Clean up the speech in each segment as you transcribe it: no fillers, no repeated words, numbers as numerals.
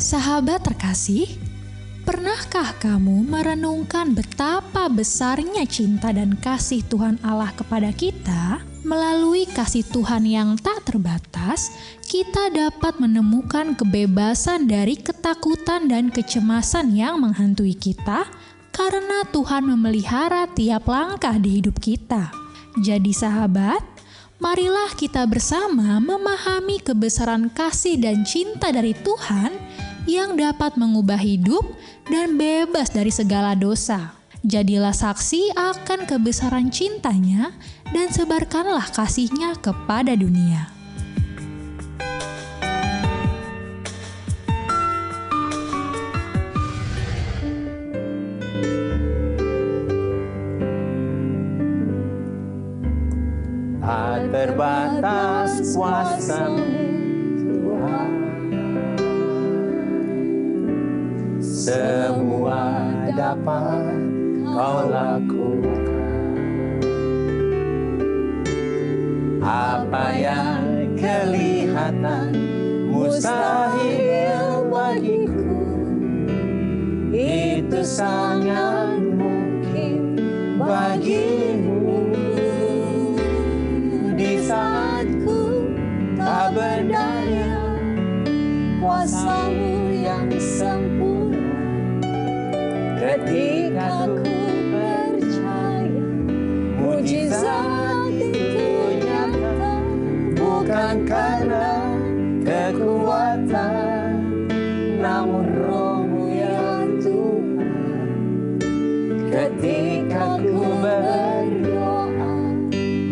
Sahabat terkasih, pernahkah kamu merenungkan betapa besarnya cinta dan kasih Tuhan Allah kepada kita? Melalui kasih Tuhan yang tak terbatas, kita dapat menemukan kebebasan dari ketakutan dan kecemasan yang menghantui kita karena Tuhan memelihara tiap langkah di hidup kita. Jadi sahabat, marilah kita bersama memahami kebesaran kasih dan cinta dari Tuhan yang dapat mengubah hidup dan bebas dari segala dosa. Jadilah saksi akan kebesaran cintanya dan sebarkanlah kasihnya kepada dunia. Tak terbatas kuasa-Mu Tuhan, semua dapat Kau lakukan. Apa yang kelihatan mustahil bagiku, itu sangat mungkin bagimu. Di saat ku tak berdaya, kuasa-Mu yang sempurna. Ketika ku percaya, mujizat itu nyata, bukan karena kekuatan, namun Roh-Mu ya Tuhan. Ketika ku berdoa,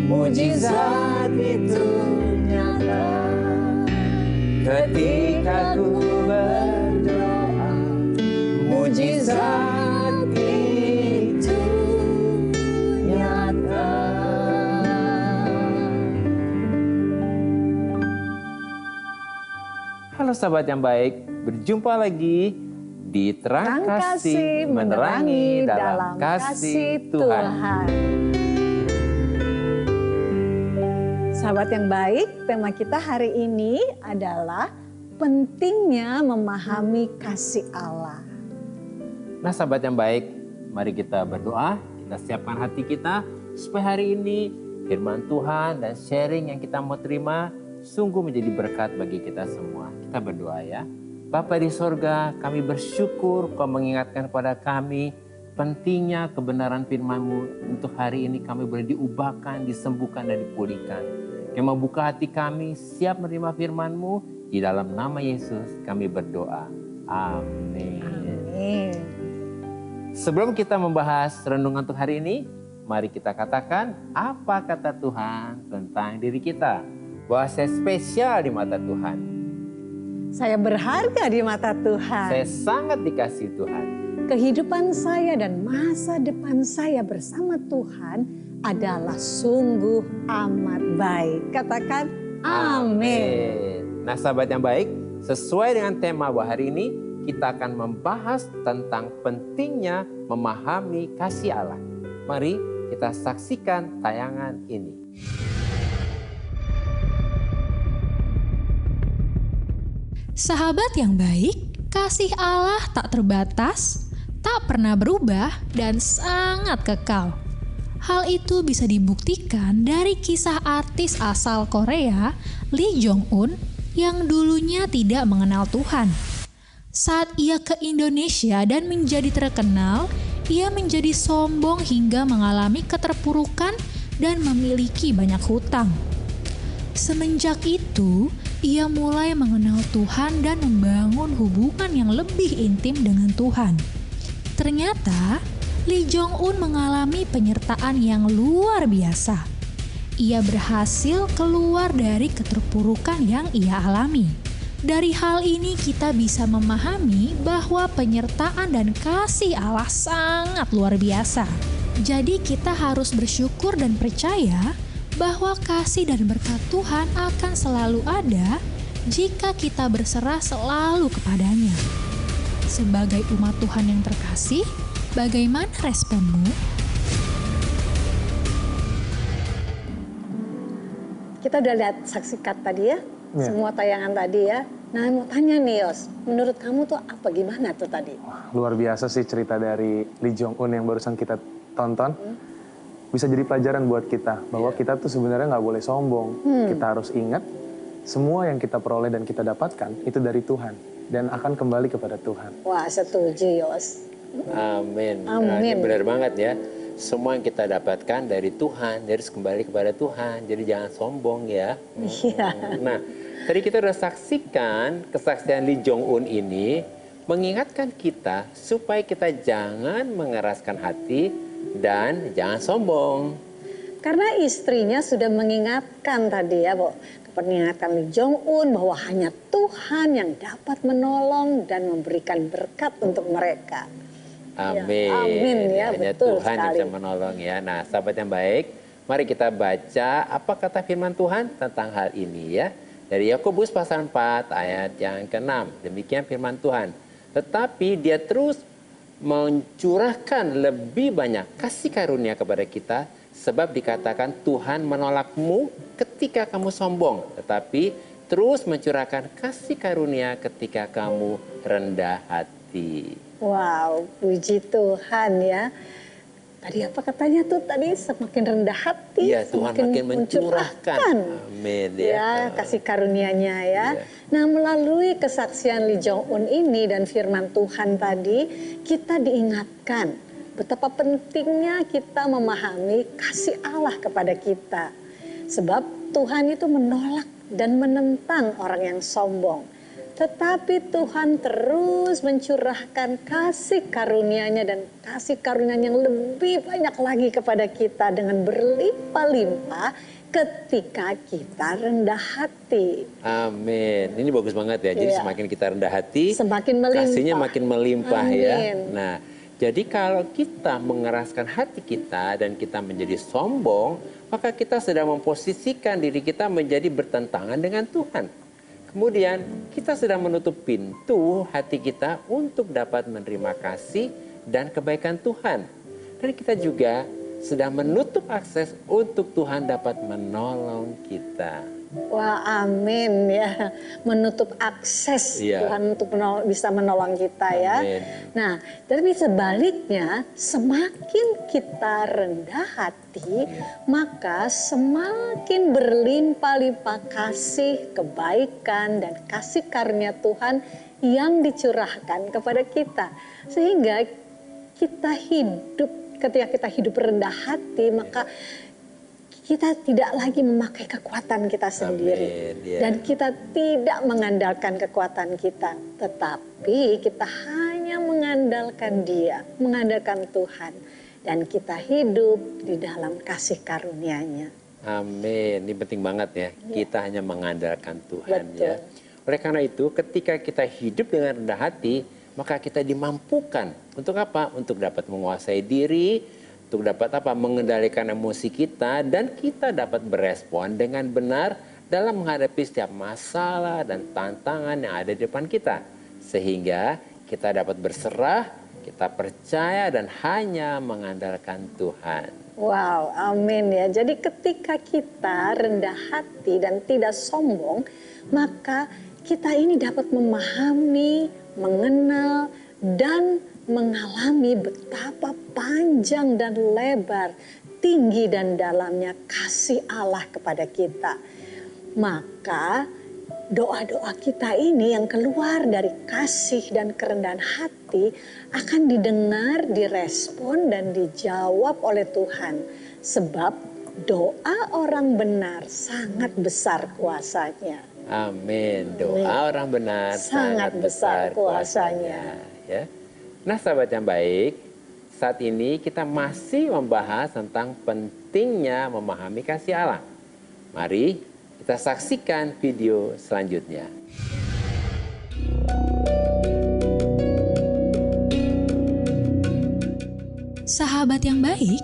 mujizat itu nyata. Ketika ku berdoa, mujizat itu nyata. Halo sahabat yang baik, berjumpa lagi di Terang Kasih Menerangi dalam Kasih Tuhan. Sahabat yang baik, tema kita hari ini adalah pentingnya memahami kasih Allah. Nah sahabat yang baik, mari kita berdoa, kita siapkan hati kita supaya hari ini firman Tuhan dan sharing yang kita mau terima sungguh menjadi berkat bagi kita semua. Kita berdoa ya. Bapa di sorga, kami bersyukur Kau mengingatkan kepada kami pentingnya kebenaran firman-Mu untuk hari ini kami boleh diubahkan, disembuhkan dan dipulihkan. Kami membuka hati kami siap menerima firman-Mu. Di dalam nama Yesus kami berdoa. Amin. Amin. Sebelum kita membahas renungan untuk hari ini, mari kita katakan apa kata Tuhan tentang diri kita. Bahwa saya spesial di mata Tuhan. Saya berharga di mata Tuhan. Saya sangat dikasihi Tuhan. Kehidupan saya dan masa depan saya bersama Tuhan adalah sungguh amat baik. Katakan amin. Nah sahabat yang baik, sesuai dengan tema bahwa hari ini kita akan membahas tentang pentingnya memahami kasih Allah. Mari kita saksikan tayangan ini. Sahabat yang baik, kasih Allah tak terbatas, tak pernah berubah, dan sangat kekal. Hal itu bisa dibuktikan dari kisah artis asal Korea, Lee Jong-un, yang dulunya tidak mengenal Tuhan. Saat ia ke Indonesia dan menjadi terkenal, ia menjadi sombong hingga mengalami keterpurukan dan memiliki banyak hutang. Semenjak itu, ia mulai mengenal Tuhan dan membangun hubungan yang lebih intim dengan Tuhan. Ternyata, Lee Jong-un mengalami penyertaan yang luar biasa. Ia berhasil keluar dari keterpurukan yang ia alami. Dari hal ini kita bisa memahami bahwa penyertaan dan kasih Allah sangat luar biasa. Jadi kita harus bersyukur dan percaya bahwa kasih dan berkat Tuhan akan selalu ada jika kita berserah selalu kepadanya. Sebagai umat Tuhan yang terkasih, bagaimana responmu? Kita udah lihat saksikan tadi ya, semua tayangan tadi ya. Nah mau tanya nih Yos, menurut kamu tuh apa, gimana tuh tadi? Luar biasa sih cerita dari Lee Jong Un yang barusan kita tonton. Bisa jadi pelajaran buat kita bahwa kita tuh sebenarnya nggak boleh sombong. Kita harus ingat semua yang kita peroleh dan kita dapatkan itu dari Tuhan dan akan kembali kepada Tuhan. Wah setuju Yos. Amin. Amin. Ini benar banget ya. Semua yang kita dapatkan dari Tuhan, harus kembali kepada Tuhan. Jadi jangan sombong ya. Iya. Nah, tadi kita sudah saksikan kesaksian Lee Jong Un ini mengingatkan kita supaya kita jangan mengeraskan hati dan jangan sombong. Karena istrinya sudah mengingatkan tadi ya, mengingatkan Lee Jong Un bahwa hanya Tuhan yang dapat menolong dan memberikan berkat untuk mereka. Amin. Ya, amin ya, Hanya betul Tuhan yang sekali. bisa menolong ya. Nah, sahabat yang baik, mari kita baca apa kata firman Tuhan tentang hal ini ya. Dari Yakobus pasal 4 ayat yang ke-6. Demikian firman Tuhan. Tetapi dia terus mencurahkan lebih banyak kasih karunia kepada kita, sebab dikatakan Tuhan menolakmu ketika kamu sombong, tetapi terus mencurahkan kasih karunia ketika kamu rendah hati. Wow, puji Tuhan ya. Tadi apa katanya tuh tadi, semakin rendah hati, Iya, Tuhan makin mencurahkan. Amin ya kasih karunia-Nya ya. Iya. Nah, melalui kesaksian Lee Jong Un ini dan firman Tuhan tadi, kita diingatkan betapa pentingnya kita memahami kasih Allah kepada kita. Sebab Tuhan itu menolak dan menentang orang yang sombong. Tetapi Tuhan terus mencurahkan kasih karunia-Nya dan kasih karunia-Nya yang lebih banyak lagi kepada kita dengan berlimpah-limpah ketika kita rendah hati. Amin. Ini bagus banget ya. Jadi Iya. semakin kita rendah hati, Semakin melimpah. kasihnya makin melimpah ya. Amin. Nah, jadi kalau kita mengeraskan hati kita dan kita menjadi sombong, maka kita sedang memposisikan diri kita menjadi bertentangan dengan Tuhan. Kemudian kita sedang menutup pintu hati kita untuk dapat menerima kasih dan kebaikan Tuhan. Dan kita juga sedang menutup akses untuk Tuhan dapat menolong kita. Wah, amin ya. Menutup akses Iya. Tuhan untuk bisa menolong kita ya. Amin. Nah, tapi sebaliknya semakin kita rendah hati, maka semakin berlimpah-limpah kasih, kebaikan, dan kasih karunia Tuhan yang dicurahkan kepada kita. Sehingga kita hidup, ketika kita hidup rendah hati, maka kita tidak lagi memakai kekuatan kita sendiri. Amin, ya. Dan kita tidak mengandalkan kekuatan kita. Tetapi kita hanya mengandalkan Dia, mengandalkan Tuhan. Dan kita hidup di dalam kasih karunia-Nya. Amin. Ini penting banget ya. Kita hanya mengandalkan Tuhan Betul. ya. Oleh karena itu, ketika kita hidup dengan rendah hati, maka kita dimampukan untuk apa? Untuk dapat menguasai diri, untuk dapat apa? Mengendalikan emosi kita, dan kita dapat berespon dengan benar dalam menghadapi setiap masalah dan tantangan yang ada di depan kita. Sehingga kita dapat berserah, kita percaya dan hanya mengandalkan Tuhan. Wow, amin ya. Jadi ketika kita rendah hati dan tidak sombong, maka kita ini dapat memahami, mengenal, dan mengalami betapa panjang dan lebar, tinggi dan dalamnya kasih Allah kepada kita. Maka doa-doa kita ini yang keluar dari kasih dan kerendahan hati akan didengar, direspon, dan dijawab oleh Tuhan. Sebab doa orang benar sangat besar kuasanya. Amin. Doa orang benar Sangat besar kuasanya. Ya. Nah, sahabat yang baik, saat ini kita masih membahas tentang pentingnya memahami kasih Allah. Mari kita saksikan video selanjutnya. Sahabat yang baik,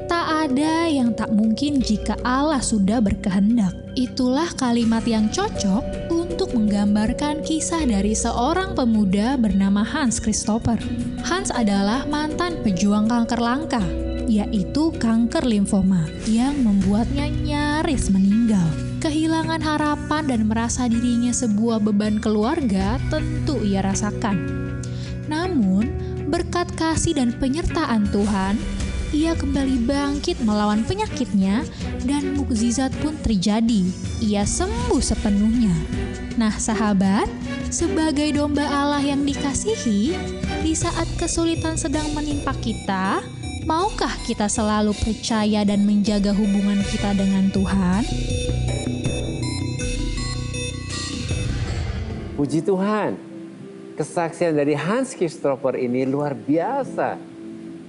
tak ada yang tak mungkin jika Allah sudah berkehendak. Itulah kalimat yang cocok untuk menggambarkan kisah dari seorang pemuda bernama Hans Christopher. Hans adalah mantan pejuang kanker langka, yaitu kanker limfoma yang membuatnya nyaris meninggal. Kehilangan harapan dan merasa dirinya sebuah beban keluarga tentu ia rasakan. Namun, berkat kasih dan penyertaan Tuhan, ia kembali bangkit melawan penyakitnya dan mukjizat pun terjadi. Ia sembuh sepenuhnya. Nah sahabat, sebagai domba Allah yang dikasihi, di saat kesulitan sedang menimpa kita, maukah kita selalu percaya dan menjaga hubungan kita dengan Tuhan? Puji Tuhan, kesaksian dari Hans Christopher ini luar biasa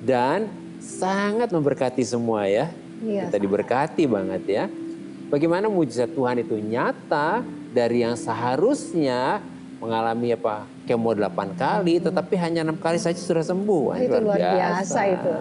dan sangat memberkati semua ya. Iya, Kita diberkati banget ya. Bagaimana mujizat Tuhan itu nyata dari yang seharusnya mengalami kemo 8 kali, tetapi hanya 6 kali saja sudah sembuh. Wah, itu luar biasa itu.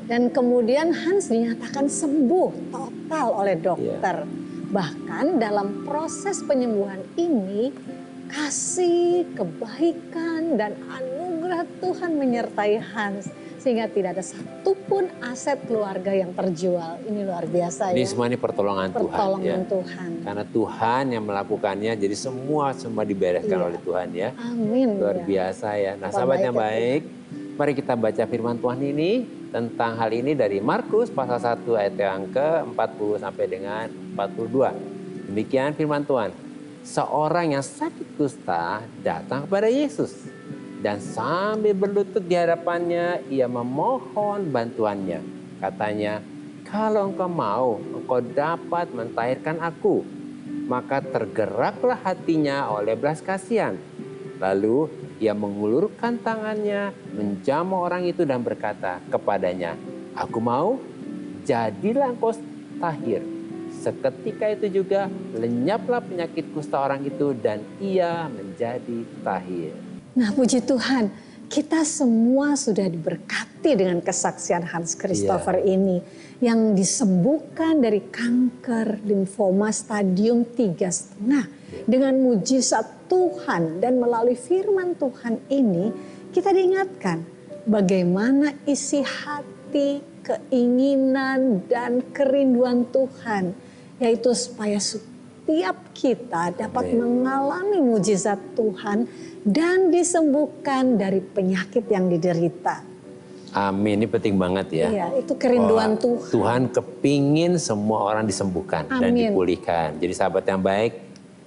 Dan kemudian Hans dinyatakan sembuh total oleh dokter. Bahkan dalam proses penyembuhan ini, kasih, kebaikan, dan anugerah Tuhan menyertai Hans. Sehingga tidak ada satupun aset keluarga yang terjual. Ini luar biasa Ini ya. semua ini pertolongan Tuhan. Pertolongan Ya. Tuhan. Karena Tuhan yang melakukannya, jadi semua dibereskan oleh Tuhan ya. Amin. Luar ya. biasa ya. Nah Apa sahabat yang baik, baik, mari kita baca firman Tuhan ini tentang hal ini dari Markus pasal 1 ayat yang ke-40 sampai dengan 42. Demikian firman Tuhan. Seorang yang sakit kusta datang kepada Yesus. Dan sambil berlutut di hadapannya, ia memohon bantuannya. Katanya, kalau engkau mau, engkau dapat mentahirkan aku. Maka tergeraklah hatinya oleh belas kasihan. Lalu ia mengulurkan tangannya, menjamah orang itu dan berkata kepadanya, aku mau, jadilah engkau tahir. Seketika itu juga lenyaplah penyakit kusta orang itu dan ia menjadi tahir. Nah puji Tuhan, kita semua sudah diberkati dengan kesaksian Hans Christopher ini. Yang disembuhkan dari kanker limfoma stadium 3,5. Dengan mujizat Tuhan dan melalui firman Tuhan ini, kita diingatkan bagaimana isi hati, keinginan, dan kerinduan Tuhan. Yaitu supaya setiap kita dapat mengalami mujizat Tuhan dan disembuhkan dari penyakit yang diderita. Amin, ini penting banget ya. Iya, itu kerinduan Tuhan. Tuhan kepingin semua orang disembuhkan dan Amin. dipulihkan. Jadi sahabat yang baik,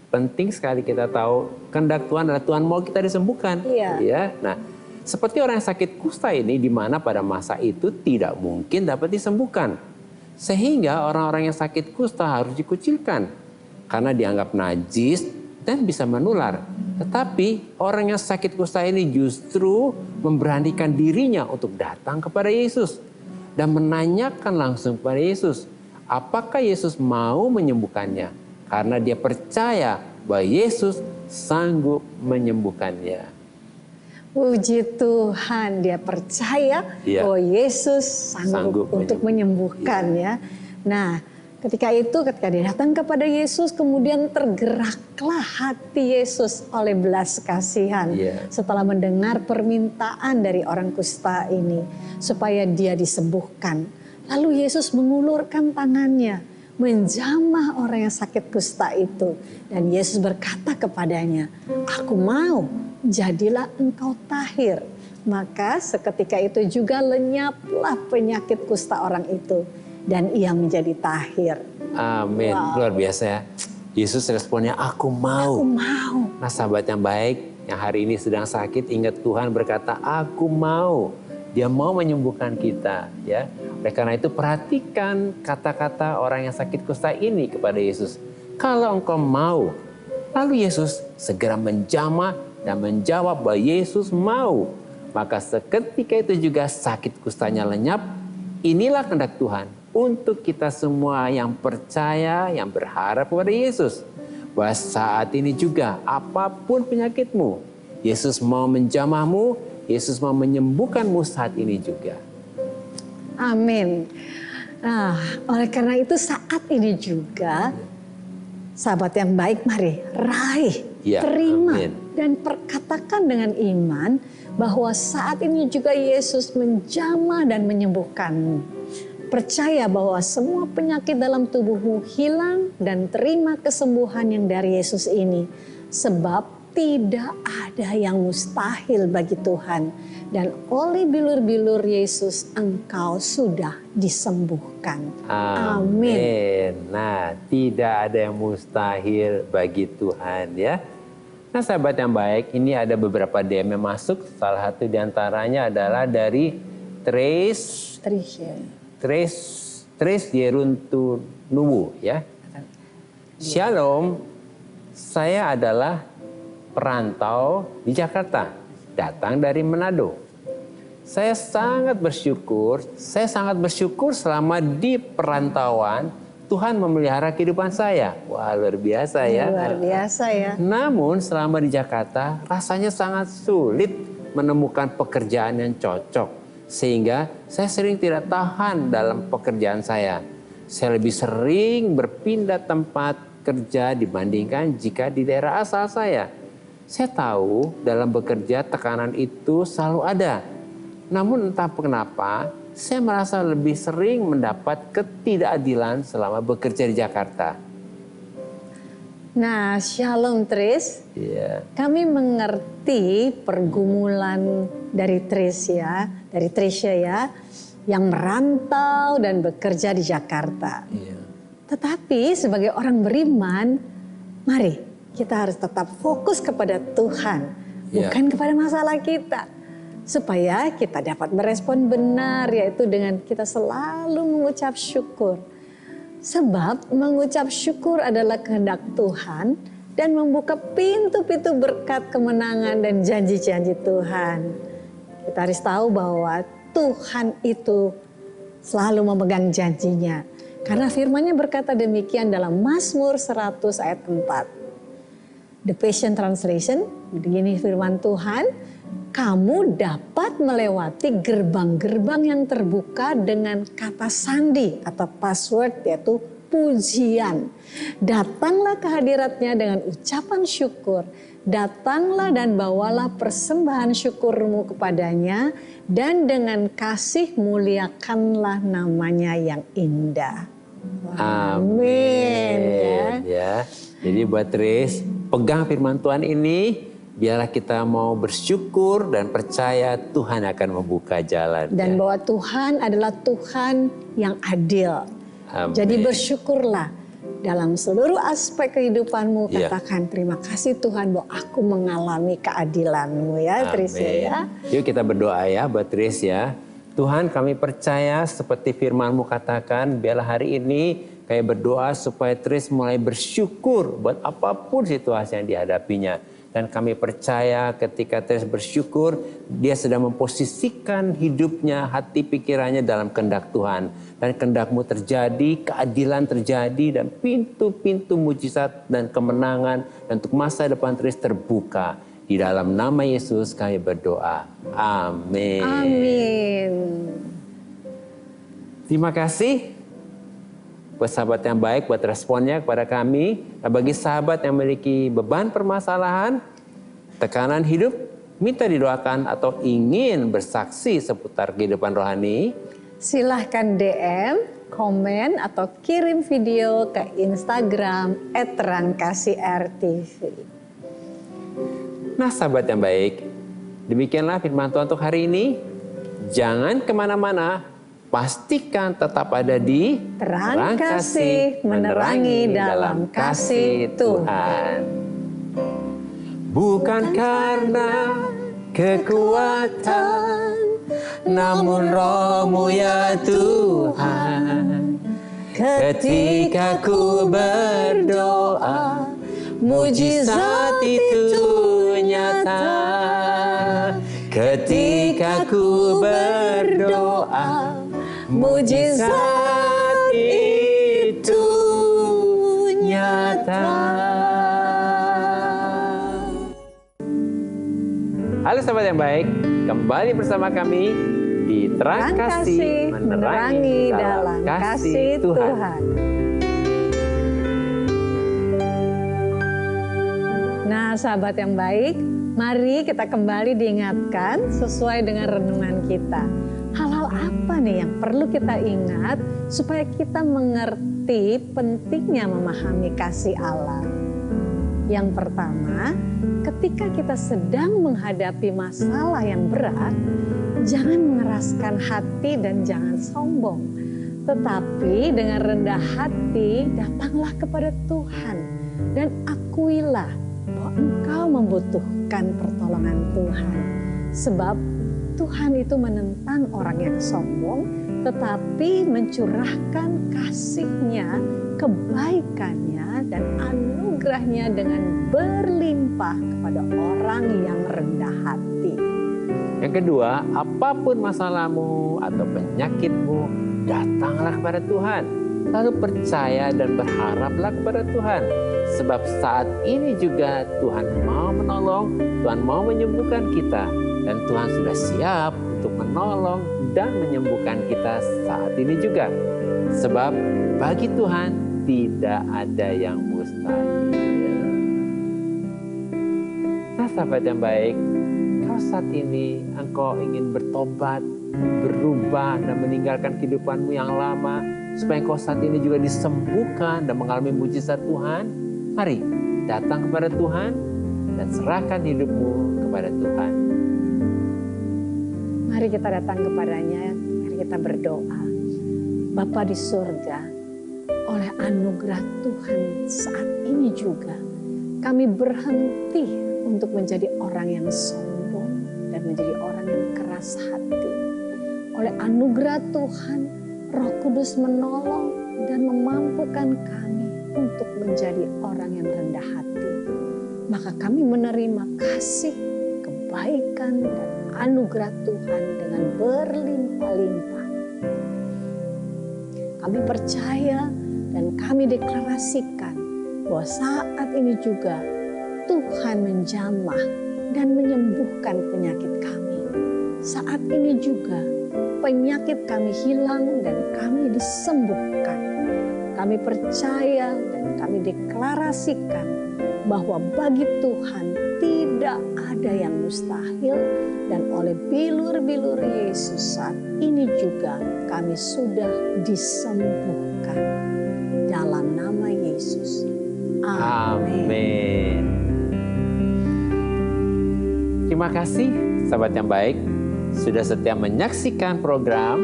penting sekali kita tahu kehendak Tuhan adalah Tuhan mau kita disembuhkan. Iya. Ya. Nah, seperti orang yang sakit kusta ini di mana pada masa itu tidak mungkin dapat disembuhkan. Sehingga orang-orang yang sakit kusta harus dikucilkan karena dianggap najis dan bisa menular. Tetapi orang yang sakit kusta ini justru memberanikan dirinya untuk datang kepada Yesus dan menanyakan langsung kepada Yesus, apakah Yesus mau menyembuhkannya? Karena dia percaya bahwa Yesus sanggup menyembuhkannya. Puji Tuhan, dia percaya bahwa Yesus sanggup untuk menyembuhkan ya. Nah, ketika dia datang kepada Yesus, kemudian tergeraklah hati Yesus oleh belas kasihan. Setelah mendengar permintaan dari orang kusta ini, supaya dia disembuhkan. Lalu Yesus mengulurkan tangannya, menjamah orang yang sakit kusta itu. Dan Yesus berkata kepadanya, aku mau, jadilah engkau tahir. Maka seketika itu juga lenyaplah penyakit kusta orang itu. Dan ia menjadi tahir. Amin. Wow. Luar biasa ya. Yesus responnya, aku mau. Aku mau. Nah sahabat yang baik, yang hari ini sedang sakit, ingat Tuhan berkata, aku mau. Dia mau menyembuhkan kita. Ya. Oleh karena itu perhatikan kata-kata orang yang sakit kusta ini kepada Yesus. Kalau engkau mau. Lalu Yesus segera menjamah dan menjawab bahwa Yesus mau. Maka seketika itu juga sakit kustanya lenyap. Inilah kehendak Tuhan. Untuk kita semua yang percaya, yang berharap kepada Yesus. Bahwa saat ini juga apapun penyakitmu, Yesus mau menjamahmu, Yesus mau menyembuhkanmu saat ini juga. Amin. Nah, oleh karena itu saat ini juga, sahabat yang baik mari raih, terima, dan perkatakan dengan iman bahwa saat ini juga Yesus menjamah dan menyembuhkanmu. Percaya bahwa semua penyakit dalam tubuhmu hilang dan terima kesembuhan yang dari Yesus ini. Sebab tidak ada yang mustahil bagi Tuhan. Dan oleh bilur-bilur Yesus engkau sudah disembuhkan. Amin. Nah, tidak ada yang mustahil bagi Tuhan ya. Nah sahabat yang baik, ini ada beberapa DM yang masuk. Salah satu diantaranya adalah dari Trace Yeruntu Nuwu ya. Shalom, saya adalah perantau di Jakarta, datang dari Manado. Saya sangat bersyukur selama di perantauan Tuhan memelihara kehidupan saya. Wah, luar biasa ya. Luar biasa ya. Namun selama di Jakarta rasanya sangat sulit menemukan pekerjaan yang cocok. Sehingga saya sering tidak tahan dalam pekerjaan saya. Saya lebih sering berpindah tempat kerja dibandingkan jika di daerah asal saya. Saya tahu dalam bekerja tekanan itu selalu ada. Namun entah kenapa saya merasa lebih sering mendapat ketidakadilan selama bekerja di Jakarta. Nah, shalom Tris. Iya. Kami mengerti pergumulan dari Trisha ya, yang merantau dan bekerja di Jakarta. Iya. Tetapi sebagai orang beriman, mari kita harus tetap fokus kepada Tuhan, bukan kepada masalah kita. Supaya kita dapat merespon benar, yaitu dengan kita selalu mengucap syukur. Sebab mengucap syukur adalah kehendak Tuhan dan membuka pintu-pintu berkat kemenangan dan janji-janji Tuhan. Kita harus tahu bahwa Tuhan itu selalu memegang janjinya. Karena firman-Nya berkata demikian dalam Mazmur 100 ayat 4. The Passion Translation, begini firman Tuhan, kamu dapat melewati gerbang-gerbang yang terbuka dengan kata sandi atau password, yaitu pujian. Datanglah ke hadiratnya dengan ucapan syukur. Datanglah dan bawalah persembahan syukurmu kepadanya. Dan dengan kasih muliakanlah namanya yang indah. Amin. Ya. Jadi buat Tris, pegang firman Tuhan ini. Biarlah kita mau bersyukur dan percaya Tuhan akan membuka jalan. Dan bahwa Tuhan adalah Tuhan yang adil. Amin. Jadi bersyukurlah dalam seluruh aspek kehidupanmu. Katakan terima kasih Tuhan bahwa aku mengalami keadilan-Mu ya Tris ya. Yuk kita berdoa ya buat Tris ya. Tuhan kami percaya seperti firman-Mu katakan, biarlah hari ini kami berdoa supaya Tris mulai bersyukur buat apapun situasi yang dihadapinya. Dan kami percaya ketika Tris bersyukur, dia sedang memposisikan hidupnya, hati pikirannya dalam kehendak Tuhan. Dan kehendak-Mu terjadi, keadilan terjadi, dan pintu-pintu mujizat dan kemenangan dan untuk masa depan Tris terbuka. Di dalam nama Yesus kami berdoa. Amin. Amin. Terima kasih. Buat sahabat yang baik, buat responnya kepada kami. Nah, bagi sahabat yang memiliki beban permasalahan, tekanan hidup, minta didoakan atau ingin bersaksi seputar kehidupan rohani, silahkan DM, komen, atau kirim video ke Instagram @rangkasihrtv. Nah sahabat yang baik, demikianlah firman Tuhan untuk hari ini. Jangan kemana-mana. Pastikan tetap ada di Terang Kasih, menerangi dalam kasih Tuhan. Bukan karena kekuatan, namun Roh-Mu ya Tuhan. Ketika ku berdoa, mujizat itu nyata. Ketika ku berdoa, mujizat itu nyata. Halo sahabat yang baik, kembali bersama kami di Terang Kasih, menerangi dalam kasih Tuhan. Nah sahabat yang baik, mari kita kembali diingatkan sesuai dengan renungan kita. Hal-hal apa nih yang perlu kita ingat supaya kita mengerti pentingnya memahami kasih Allah? Yang pertama, ketika kita sedang menghadapi masalah yang berat, jangan mengeraskan hati dan jangan sombong. Tetapi dengan rendah hati datanglah kepada Tuhan dan akuilah bahwa engkau membutuhkan pertolongan Tuhan. Sebab Tuhan itu menentang orang yang sombong, tetapi mencurahkan kasih-Nya, kebaikannya, dan anugerahnya dengan berlimpah kepada orang yang rendah hati. Yang kedua, apapun masalahmu atau penyakitmu, datanglah kepada Tuhan. Lalu percaya dan berharaplah kepada Tuhan. Sebab saat ini juga Tuhan mau menolong, Tuhan mau menyembuhkan kita. Dan Tuhan sudah siap untuk menolong dan menyembuhkan kita saat ini juga. Sebab bagi Tuhan tidak ada yang mustahil. Nah, sahabat yang baik, kalau saat ini engkau ingin bertobat, berubah dan meninggalkan kehidupanmu yang lama, supaya engkau saat ini juga disembuhkan dan mengalami mujizat Tuhan, mari datang kepada Tuhan dan serahkan hidupmu kepada Tuhan. Mari kita datang kepadanya, mari kita berdoa. Bapa di surga, oleh anugerah Tuhan saat ini juga, kami berhenti untuk menjadi orang yang sombong dan menjadi orang yang keras hati. Oleh anugerah Tuhan, Roh Kudus menolong dan memampukan kami untuk menjadi orang yang rendah hati. Maka kami menerima kasih, kebaikan, dan anugerah Tuhan dengan berlimpah-limpah. Kami percaya dan kami deklarasikan bahwa saat ini juga Tuhan menjamah dan menyembuhkan penyakit kami. Saat ini juga penyakit kami hilang dan kami disembuhkan. Kami percaya dan kami deklarasikan bahwa bagi Tuhan tidak ada yang mustahil, dan oleh bilur-bilur Yesus saat ini juga kami sudah disembuhkan dalam nama Yesus. Amin. Terima kasih sahabat yang baik sudah setia menyaksikan program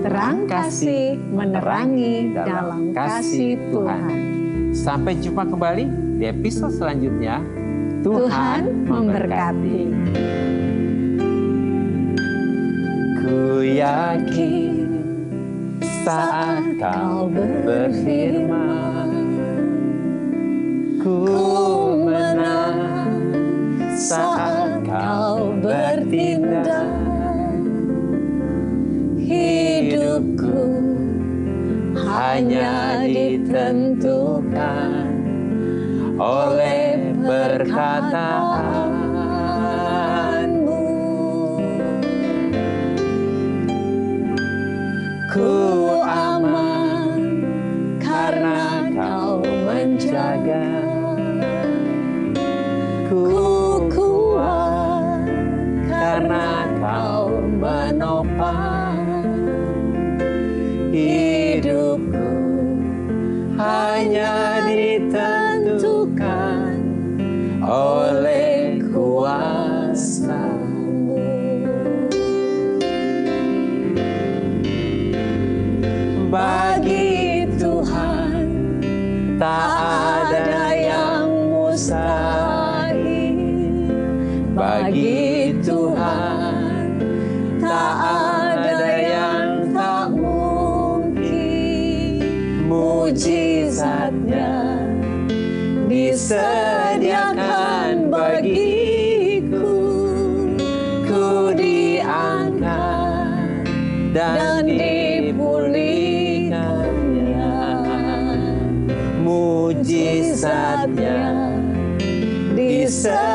Terang Kasih menerangi dalam kasih Tuhan. Sampai jumpa kembali di episode selanjutnya. Tuhan memberkati. Ku yakin saat kau berfirman, ku menang saat kau bertindak. Hidupku hanya ditentukan oleh perkataanmu. Ku aman karena kau menjaga. Ku kuat karena kau menopang. Hidupku hanya ditentukan oleh kuasa-Mu. Bagi Tuhan tak ada yang mustahil. Bagi Tuhan tak ada yang tak mungkin. Mujizatnya disediakan bagiku. Ku diangkat dan dipulihkannya. Mujizatnya disediakan